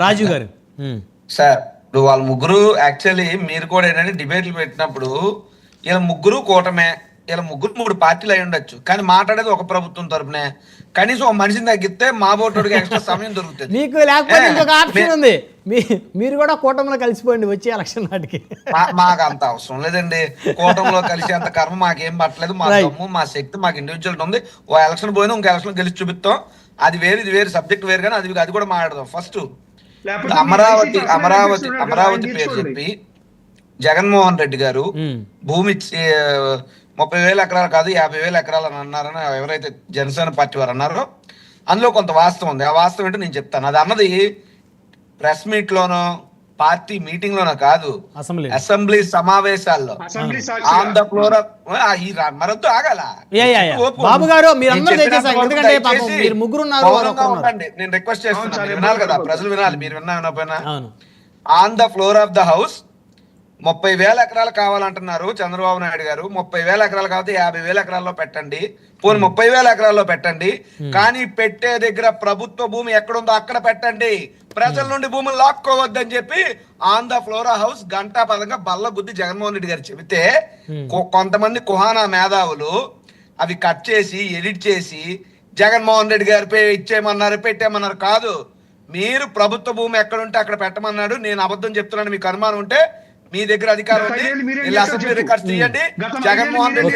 రాజు గారు సార్ ఇప్పుడు వాళ్ళ ముగ్గురు యాక్చువల్లీ మీరు కూడా ఏంటంటే డిబేట్లు పెట్టినప్పుడు ఇలా ముగ్గురు కూటమే, ఇలా ముగ్గురు 3 పార్టీలు అయి ఉండొచ్చు, కానీ మాట్లాడేది ఒక ప్రభుత్వం తరపునే. కనీసం ఒక మనిషిని తగ్గితే మా బోటోడికి ఎక్స్ట్రా సమయం దొరుకుతుంది. మీకు లేకపోతే ఇంకొక ఆప్షన్ ఉంది, మీరు కూడా కూటమిలో కలిసిపోండి వచ్చే ఎలక్షన్ నాటికి. మాకు అంత అవసరం లేదండి, కూటమిలో కలిసి అంత కర్మ మాకేం పట్టలేదు. మా దమ్ము మా శక్తి మాకు ఇండివిజువల్ ఉంది. ఓ ఎలక్షన్ పోయినా ఇంకో ఎలక్షన్ గెలిచి చూపిస్తాం. అది వేరు ఇది వేరు, సబ్జెక్ట్ వేరు, కానీ అది కూడా మాట్లాడదాం. ఫస్ట్ అమరావతి పేరు చెప్పి జగన్మోహన్ రెడ్డి గారు భూమి 30,000 ఎకరాలు కాదు 50,000 ఎకరాలు అని అన్నారని ఎవరైతే జనసేన పార్టీ వారు అన్నారో అందులో కొంత వాస్తవం ఉంది. ఆ వాస్తవం ఏంటో నేను చెప్తాను. అది అన్నది ప్రెస్ మీట్ లోనో పార్టీ మీటింగ్ లోనో కాదు, అసెంబ్లీ సమావేశాల్లో ఆన్ ద ఫ్లోర్ మరొద్దు ఆగాల. బాబు గారు ఉండండి, నేను రిక్వెస్ట్ చేస్తున్నాను, వినాలి కదా ప్రజలు, వినాలి. మీరు వినకపోయినా on the floor of the house 30,000 ఎకరాలు కావాలంటున్నారు చంద్రబాబు నాయుడు గారు. 30,000 ఎకరాలు కాకపోతే 50,000 ఎకరాల్లో పెట్టండి, పోనీ 30,000 ఎకరాల్లో పెట్టండి, కానీ పెట్టే దగ్గర ప్రభుత్వ భూమి ఎక్కడుందో అక్కడ పెట్టండి, ప్రజల నుండి భూములు లాక్కోవద్దని చెప్పి on the flora house Ganta పదంగా బల్ల గుద్ది జగన్మోహన్ రెడ్డి గారు చెబితే కొంతమంది కుహానా మేధావులు అవి కట్ చేసి ఎడిట్ చేసి జగన్మోహన్ రెడ్డి గారి ఇచ్చేయమన్నారు, పెట్టేయమన్నారు. కాదు, మీరు ప్రభుత్వ భూమి ఎక్కడుంటే అక్కడ పెట్టమన్నాడు. నేను అబద్ధం చెప్తున్నాను, మీకు అనుమానం ఉంటే మీ దగ్గర అధికారం ఉంది, అసెంబ్లీ రికార్డ్స్ తీయండి. జగన్మోహన్ రెడ్డి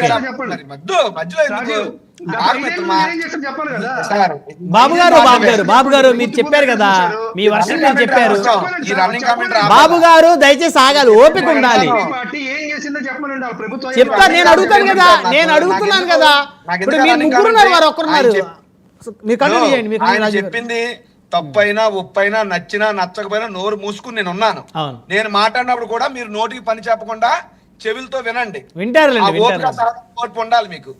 బాబు గారు మీరు చెప్పారు కదా, మీ వర్షం మీరు చెప్పారు. బాబు గారు దయచేసి ఆగాలి, ఓపిక ఉండాలి. చెప్తారు, నేను అడుగుతాను కదా, నేను అడుగుతున్నాను కదా. ఇప్పుడు మీరు ముగ్గురున్నారు, వారు ఒక్కరున్నారు. మీరు కంటిన్యూ చేయండి. మీరు చెప్పింది తప్పైనా ఒప్పైనా నచ్చినా నచ్చకపోయినా నోరు మూసుకుని నేను ఉన్నాను. నేను మాట్లాడినప్పుడు కూడా మీరు నోటికి పని చెప్పకుండా చెవులతో వినండి, ఓర్పు ఉండాలి మీకు.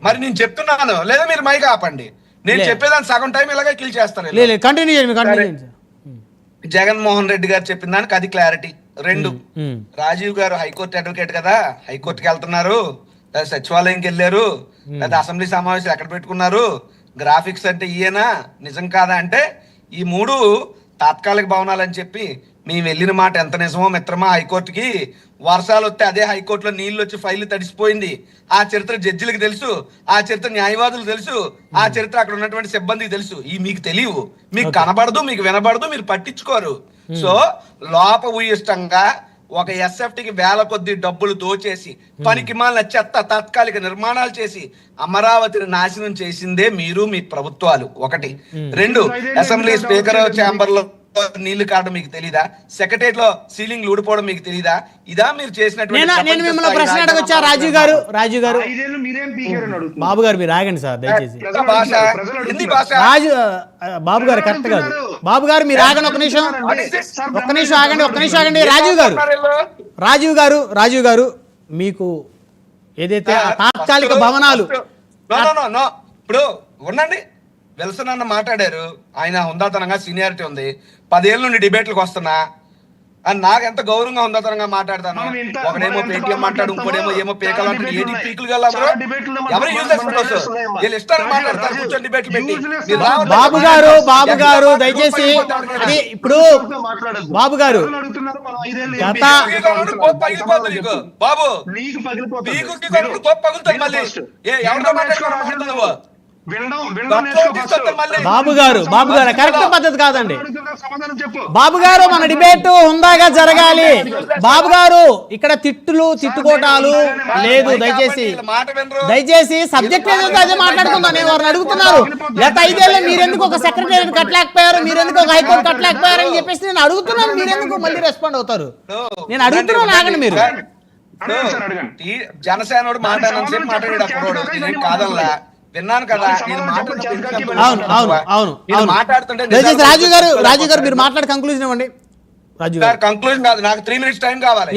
మరి నేను చెప్తున్నాను లేదా మీరు మైక్ ఆపండి. నేను చెప్పేదాన్ని సగం టైం ఇలాగే కిల్ చేస్తాను. జగన్మోహన్ రెడ్డి గారు చెప్పిన దానికి అది క్లారిటీ. 2, రాజీవ్ గారు హైకోర్టు అడ్వకేట్ కదా, హైకోర్టుకి వెళ్తున్నారు, లేదా సచివాలయంకి వెళ్ళారు, లేదా అసెంబ్లీ సమావేశాలు ఎక్కడ పెట్టుకున్నారు, గ్రాఫిక్స్ అంటే ఈయన నిజం కాదా అంటే ఈ 3 తాత్కాలిక భవనాలు అని చెప్పి మేము వెళ్ళిన మాట ఎంత నిజమో మిత్రమా. హైకోర్టుకి వర్షాలు వస్తే అదే హైకోర్టులో నీళ్లు వచ్చి ఫైల్ తడిసిపోయింది. ఆ చరిత్ర జడ్జిలకు తెలుసు, ఆ చరిత్ర న్యాయవాదులకు తెలుసు, ఆ చరిత్ర అక్కడ ఉన్నటువంటి సిబ్బందికి తెలుసు. ఈ మీకు తెలియవు, మీకు కనబడదు, మీకు వినబడదు, మీరు పట్టించుకోరు. సో లోపభూయిష్టంగా ఒక ఎస్ఎఫ్టీకి వేల కొద్ది డబ్బులు దోచేసి పనికి మాలిన చెత్త తాత్కాలిక నిర్మాణాలు చేసి అమరావతిని నాశనం చేసిందే మీరు, మీ ప్రభుత్వాలు. 1. 2, అసెంబ్లీ స్పీకర్ ఛాంబర్ లో నీళ్లు కావడం మీకు తెలీదా? సెక్రటరియట్ లో సీలింగ్ ఊడిపోవడం మీకు తెలీదా? ఇదా మీరు చేసినటువంటి? బాబు గారు మీరు ఆగండి సార్ దయచేసి. బాబు గారు కరెక్ట్ కాదు. బాబు గారు మీరు ఆగండి, ఒక్క నిమిషం ఆగండి. రాజీవ్ గారు మీకు ఏదైతే తాత్కాలిక భవనాలు ఇప్పుడు ఉండండి. విల్సన్ అన్న మాట్లాడారు, ఆయన హుందాతనంగా సీనియారిటీ ఉంది, 10 ఏళ్ళ నుండి డిబేట్లకు వస్తున్నా అని నాకు ఎంత గౌరవంగా హుందాతనంగా మాట్లాడతాను. ఒకడేమో పేటీఎం మాట్లాడు, ఇంకోడేమో ఏమో పేకలు అంటాడు. ఏది పీకులు వెళ్ళారు, ఎవరు యూజ్ వీళ్ళు ఇష్టానికి మాట్లాడతారు. కూర్చొని డిబేట్లు పెట్టి బాబు గారు దయచేసి ఇప్పుడు బాబు గారు బాబు పగులుతుంది మళ్ళీ ఎవరితో మాట్లాడుతున్నావు? బాబు గారు కరెక్ట్ పద్ధతి కాదండి. బాబు గారు మన డిబేట్ హుందాగా జరగాలి. బాబు గారు ఇక్కడ తిట్టుకోటాలు లేదు. దయచేసి సబ్జెక్ట్ ఏదైతే అదే మాట్లాడుకుందాం. నేను వారిని అడుగుతున్నారు, గత 5 ఏళ్ళు మీరెందుకు ఒక సెక్రటరీ కట్టలేకపోయారు, మీరెందుకు ఒక హైకోర్టు కట్టలేకపోయారు అని చెప్పేసి నేను అడుగుతున్నాను. మీరెందుకు మళ్ళీ రెస్పాండ్ అవుతారు? నేను అడుగుతున్నాను, ఆగండి మీరు. జనసేన మాట్లాడాడు కాదల్లా విన్నాను కదా, మాట్లాడుతుంటే రాజు గారు మీరు మాట్లాడి కంక్లూజన్ ఇవ్వండి. కంక్లూజన్ కాదు, నాకు 3 మినిట్స్ టైం కావాలి.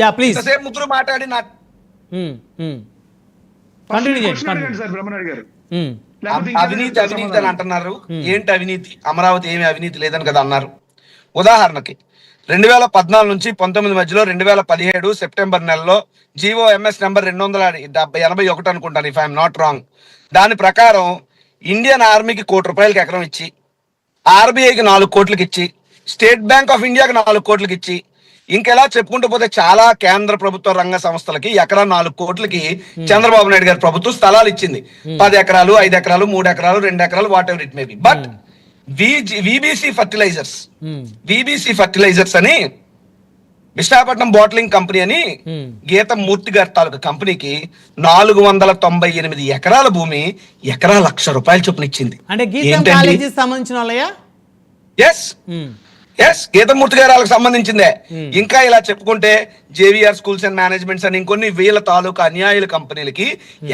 ముగ్గురు మాట్లాడి అవినీతి అని అంటున్నారు. ఏంటి అవినీతి? అమరావతి ఏమి అవినీతి లేదని కదా అన్నారు. ఉదాహరణకి 2014 నుంచి 19 మధ్యలో 2017 సెప్టెంబర్ నెలలో GOMS నెంబర్ 281 అనుకుంటాను, ఇఫ్ ఐఎమ్ నాట్ రాంగ్. దాని ప్రకారం ఇండియన్ ఆర్మీకి ₹1 కోటి ఎకరం ఇచ్చి ఆర్బీఐకి 4 కోట్లకి ఇచ్చి, స్టేట్ బ్యాంక్ ఆఫ్ ఇండియాకి 4 కోట్లకి ఇచ్చి, ఇంకెలా చెప్పుకుంటూ పోతే చాలా కేంద్ర ప్రభుత్వ రంగ సంస్థలకి ఎకరా 4 కోట్లకి చంద్రబాబు నాయుడు గారి ప్రభుత్వం స్థలాలు ఇచ్చింది. 10 ఎకరాలు, 5 ఎకరాలు, 3 ఎకరాలు, 2 ఎకరాలు, whatever it may be. But VBC fertilizers అని విశాఖపట్నం బాటిలింగ్ కంపెనీ అని గీతం మూర్తి గారి తాలూకా కంపెనీకి 498 ఎకరాల భూమి ఎకరా ₹1,00,000 చొప్పున ఇచ్చింది. అంటే గీతం కాలేజీకి సంబంధించిన వాళ్ళయా? ఎస్ గీతమూర్తి గారు వాళ్ళకి సంబంధించిందే. ఇంకా ఇలా చెప్పుకుంటే జేవిఆర్ స్కూల్స్ అండ్ మేనేజ్మెంట్స్ అని ఇంకొన్ని వేల తాలూకా అన్యాయుల కంపెనీలకి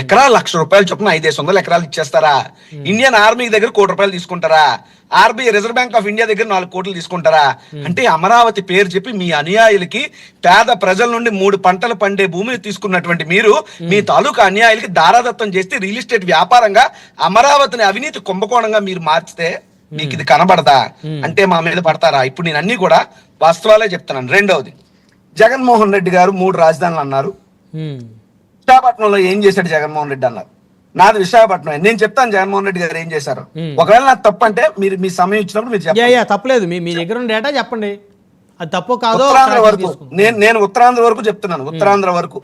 ఎకరా ₹1,00,000 చొప్పున 500 ఎకరాలు ఇచ్చేస్తారా? ఇండియన్ ఆర్మీ దగ్గర ₹1,00,00,000 తీసుకుంటారా? RBI reserve bank of India దగ్గర 4 కోట్లు తీసుకుంటారా? అంటే అమరావతి పేరు చెప్పి మీ అనుయాయులకి, పేద ప్రజల నుండి 3 పంటలు పండే భూమిని తీసుకున్నటువంటి మీరు మీ తాలూకా అన్యాయులకి దారాదత్తం చేస్తే రియల్ ఎస్టేట్ వ్యాపారంగా అమరావతిని అవినీతి కుంభకోణంగా మీరు మార్చితే మీకు ఇది కనబడదా? అంటే మా మీద పడతారా? ఇప్పుడు నేను అన్ని కూడా వాస్తవాలే చెప్తున్నాను. రెండవది, జగన్మోహన్ రెడ్డి గారు 3 రాజధానులు అన్నారు. విశాఖపట్నంలో ఏం చేశాడు జగన్మోహన్ రెడ్డి అన్నారు. నాది విశాఖపట్నం. నేను చెప్తాను జగన్మోహన్ రెడ్డి గారు ఏం చేశారు. ఒకవేళ నాకు తప్పు అంటే మీరు మీ సమయం ఇచ్చినప్పుడు మీరు చెప్పండి. తప్పలేదు, మీ దగ్గర ఉన్న డేటా చెప్పండి, అది తప్పు కాదు. ఉత్తరాంధ్ర వరకు నేను ఉత్తరాంధ్ర వరకు చెప్తున్నాను. ఉత్తరాంధ్ర వరకు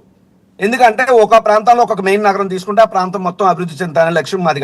ఎందుకంటే ఒక ప్రాంతంలో ఒక మెయిన్ నగరం తీసుకుంటే ఆ ప్రాంతం మొత్తం అభివృద్ధి చెందాలనే లక్ష్యం మాది.